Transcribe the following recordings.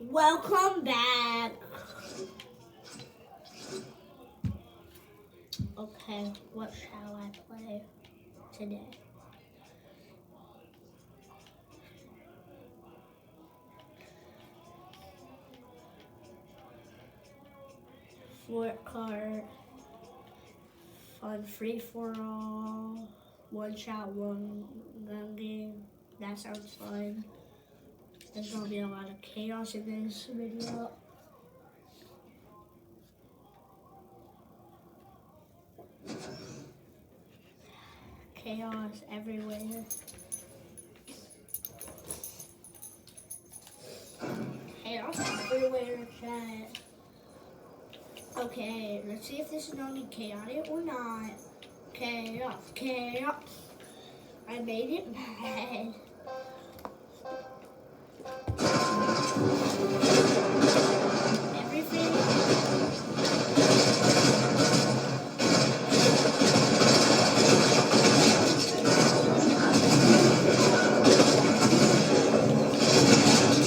Welcome back. Okay, what shall I play today? Fort card, fun free for all, one shot, one gun game. That sounds fun. There's gonna be a lot of chaos in this video. Chaos everywhere. Chaos everywhere, chat. Okay, let's see if this is gonna be chaotic or not. Chaos, chaos. I made it bad. Everything.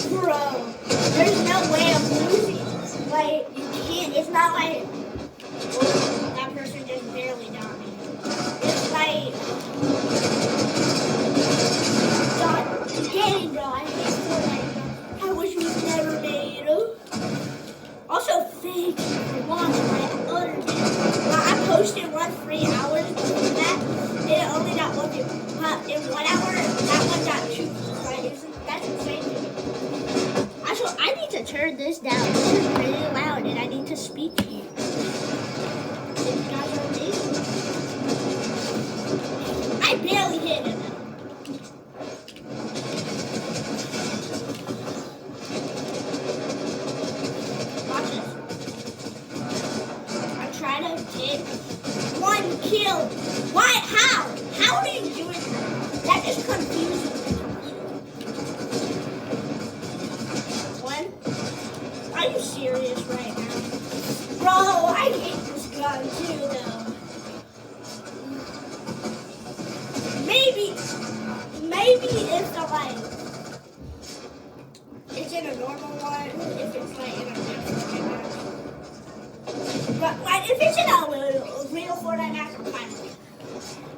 Bro, there's no way I'm losing. Like, you can't. It's not like that person just barely got me. It's like, God, dang, bro. I hate Fortnite, bro. I wish we never made it. Also, thank you for watching my other video. I posted one 3 hours before that, and it only got one view. But in 1 hour, that one got 2. That's insane to me. Actually, I need to turn this down. This is really loud, and I need to speak to you. If you guys are amazing. I barely hit him. Watch this. I'm trying to get 1 kill. Why? How? How are you doing that? That just confuses me. Are you serious right now? Bro, I hate this gun too, though. Maybe if the like, it's in a normal one, if it's like in a real Fortnite match. But like, if it's in a real Fortnite match, I'm fine with it.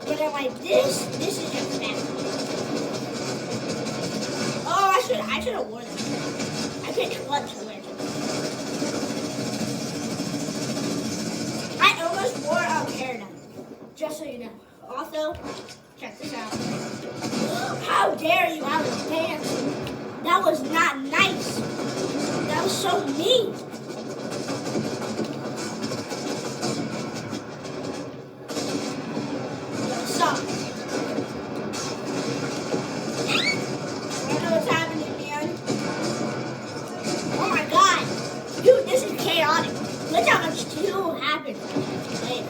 But then like this is just bad. Oh, I should have worn it. I picked clutch to wear. I almost wore a hairnet, just so you know. Also, check this out. How dare you? I was dancing. That was not nice. That was so mean. What's up? I don't know what's happening, man. Oh my god. Dude, this is chaotic. Look how much still happened. Wait.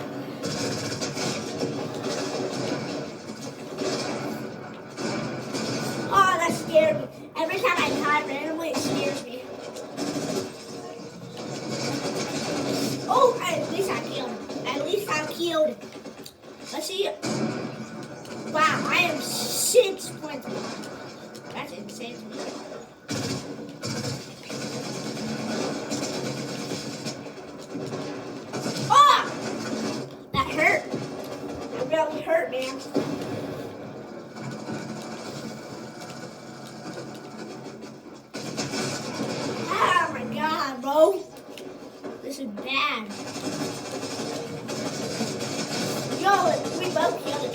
Oh, that scared me. Every time I die randomly, it scares me. Oh, at least I killed him. At least I killed him. Let's see. Wow, I am 6 points. That's insane to me. Really hurt, man. Oh my god, bro. This is bad. Yo, we both killed it.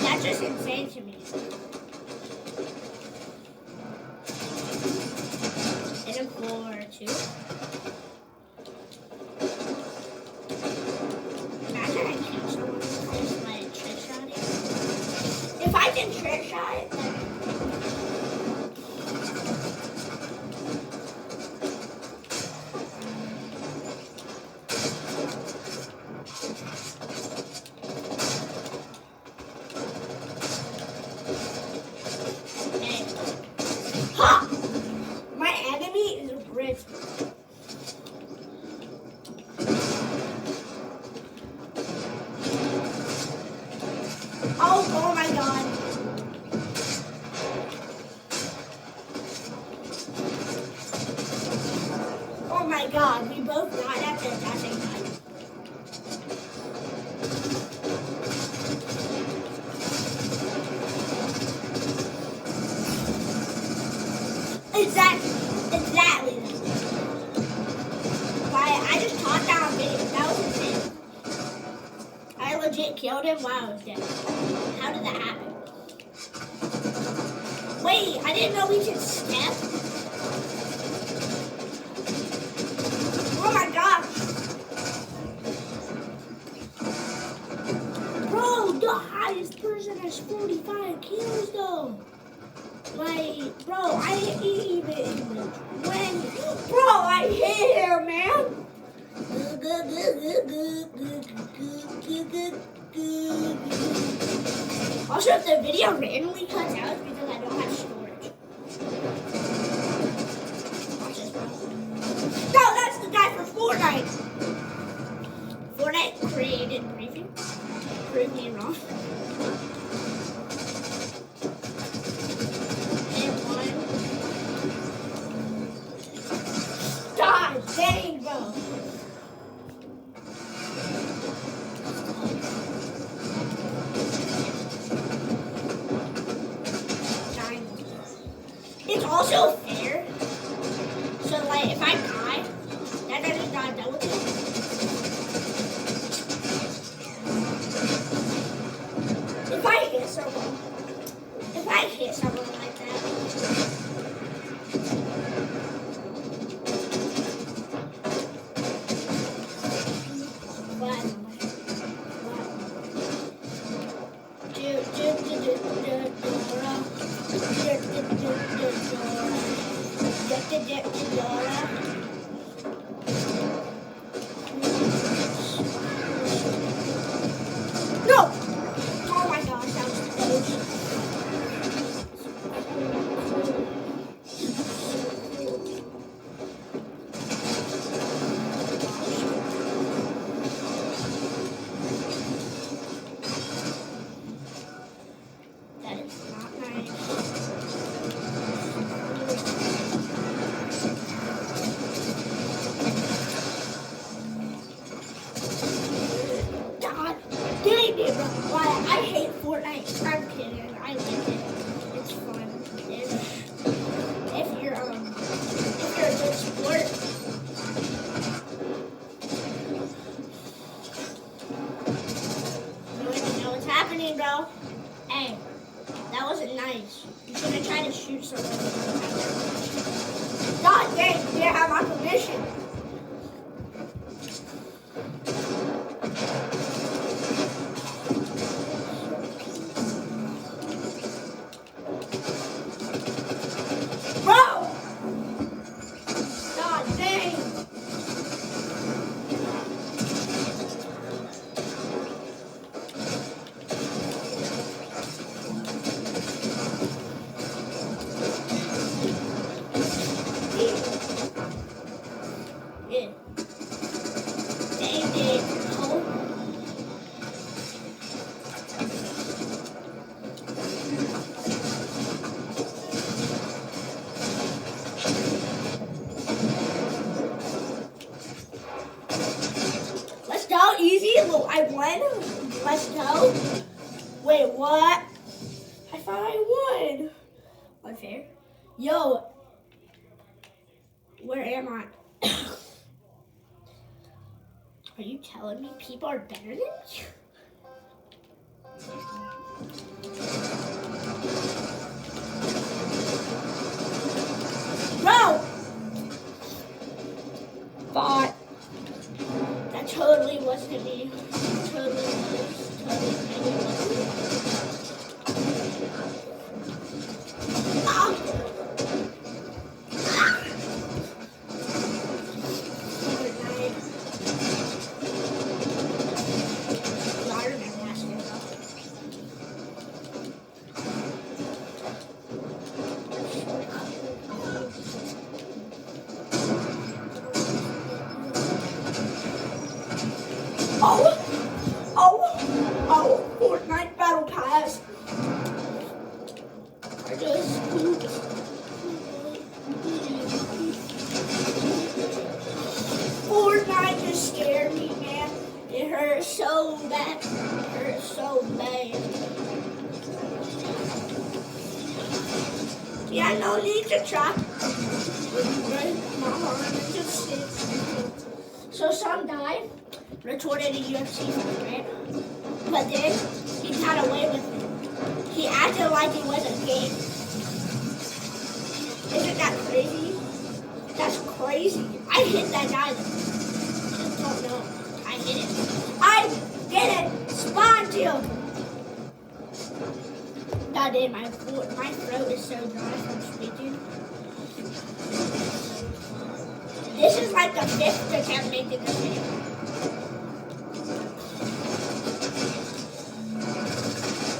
That's just insane to me. Hit him for 2. Imagine I kill someone with my trick shot. If I can trick shot it, then ha! My enemy is a bridge. Oh my god. Oh my god, we both died at the same time. Exactly. I just caught that on video. That was insane. I legit killed him while I was dead. How did that happen? Wait, I didn't know we could step. Oh my gosh. Bro, the highest person has 45 kills though. Like, bro, I didn't even when, bro, I hit him, man. Also, if the video randomly cuts out, it's because I don't have storage. No, that's the guy for Fortnite. Fortnite created briefing. Prove me wrong. God dang, bro. It's also fair. So, like, if I die, that doesn't die double kill. If I hit someone like that. No! Oh my gosh, that was close. That is not nice. I hate Fortnite. I'm kidding. I like it. It's fun. If you're a good sport. You don't even know what's happening, bro. Hey, that wasn't nice. You should have tried to shoot someone. God dang, you didn't have my permission. Easy. I won. Let's go. Wait, what? I thought I won. Unfair. Yo. Where am I? Are you telling me people are better than you? Bro! Bot. That totally wasn't me. Totally was. Totally Oh, Fortnite Battle Pass. I just That hurt so bad. Yeah, no need to try. My arm and just sit. So some guy retorted a UFC fight, right? But then he got away with it. He acted like it was a game. Isn't that crazy? That's crazy. I hit that guy. Just don't know. I hit it. I didn't spawn you. God damn, my throat is so dry from speaking. This is like the 5th attempt making this video.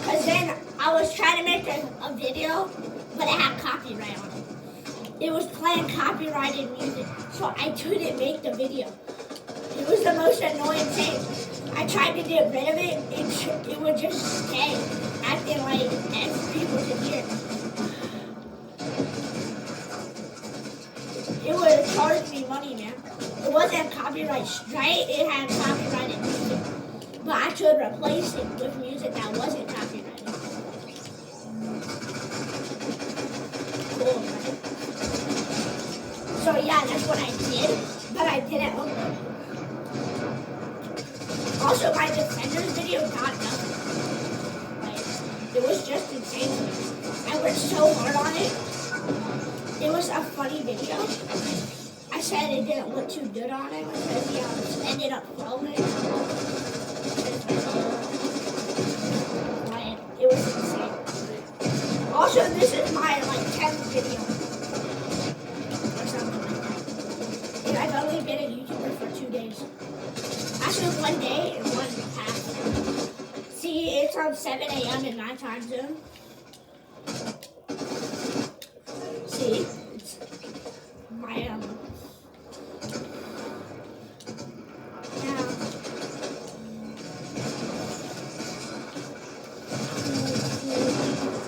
Cause then I was trying to make a video, but it had copyright on it. It was playing copyrighted music, so I couldn't make the video. It was the most annoying thing. I tried to get rid of it, it would just stay, acting like people could hear. It would have charged me money, man. It wasn't copyright straight, it had copyrighted music. But I could replace it with music that wasn't copyrighted. Cool, right? So yeah, that's what I did, but I didn't upload it. Also, my Defenders video got nothing. Like, it was just insane. I worked so hard on it. It was a funny video. I said it didn't look too good on it because I ended up filming it. Like, it was insane. Also, this is my 10th video. Or something like that. And I've only been a YouTuber for 2 days. Actually, 1 day and 1 half. See, it's on 7 a.m. in my time zone. See, it's my, yeah.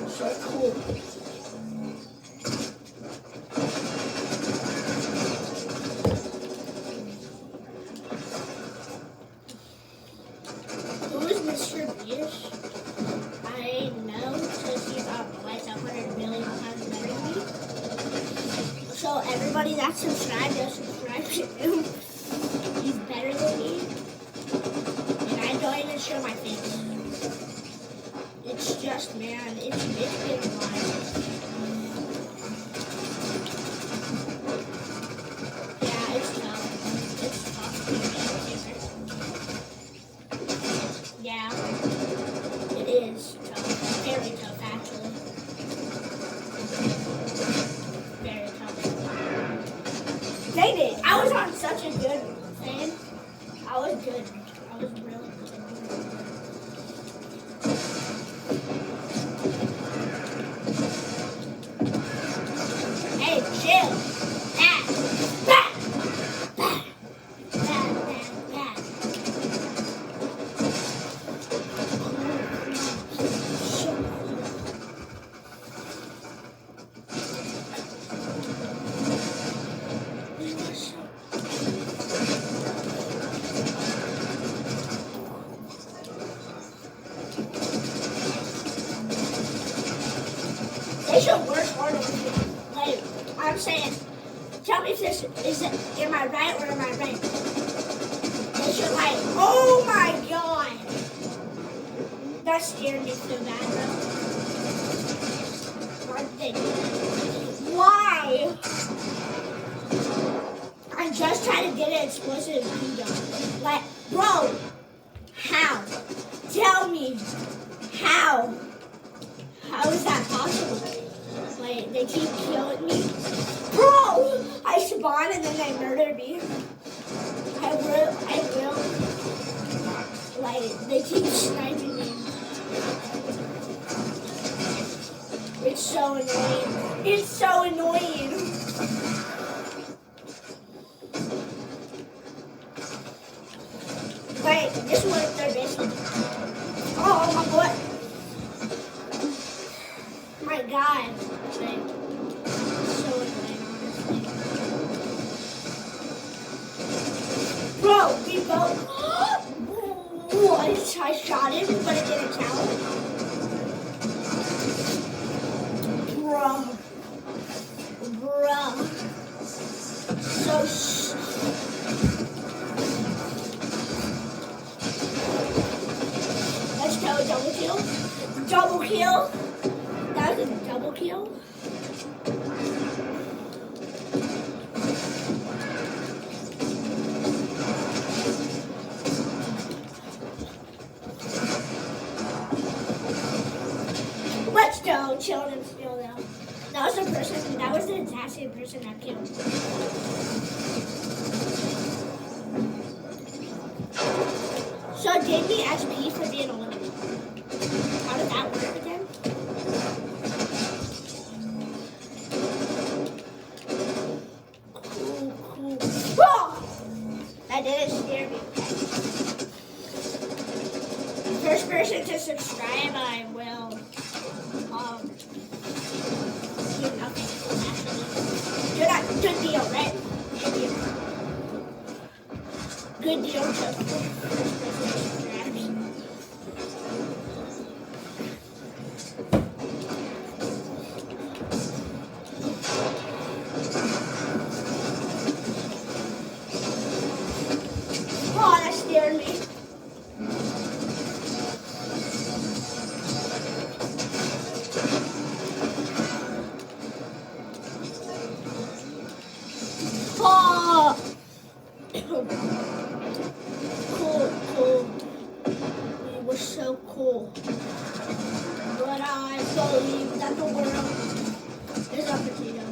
So cool. Mr. Beast, I know because he's like 100 million times better than me. So everybody that's subscribed, just subscribe to him. He's better than me. And I don't even show my face. It's just, man, it's been a while. Yeah, it's tough. It's tough to be a YouTuber. Yeah, it is tough. Very tough, actually. Very tough. Dang it! I was on such a good thing. I was good. I was really good. Hey, chill. Back. They should work harder with me. Like, I'm saying, tell me if this is, am I right or am I right? They should like, oh my god. That scared me so bad, bro. Why? I'm just trying to get an explosive video. Like, bro, how? Tell me, how? How is that possible? Like, they keep killing me. Bro! I spawn and then they murder me. I will. Like, they keep sniping me. It's so annoying. It's so annoying. Wait, this was their basement. Oh my god. My god. Like, so annoying, honestly. Bro, we both. What? I shot him, but it didn't count. Bruh. So let's go, double kill. Double kill. That was a double kill. Let's go, chilling and still now. That was the assassin person that killed. So gave me SP for being eliminated. How did that work again? Cool. Oh! That didn't scare me. First person to subscribe, I will do nothing. Good deal, right? Good deal to first person subscribes. Oh, that scared me. Oh! Cool. It was so cool. But I believe that the world is a potato.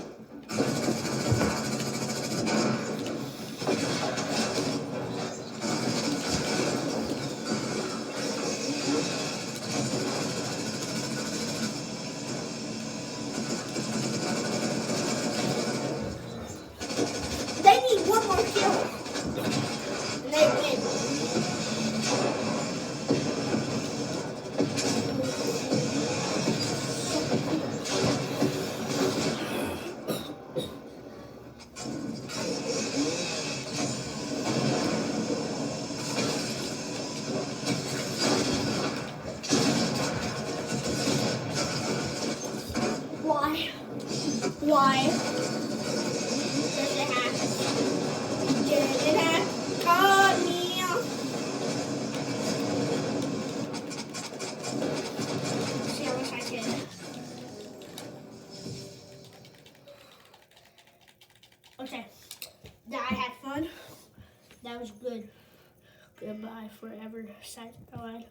They need one more kill. And they win. Why? Does it have? Did it have? Caught me. See how much I can. Okay. I had fun. That was good. Goodbye forever. Bye.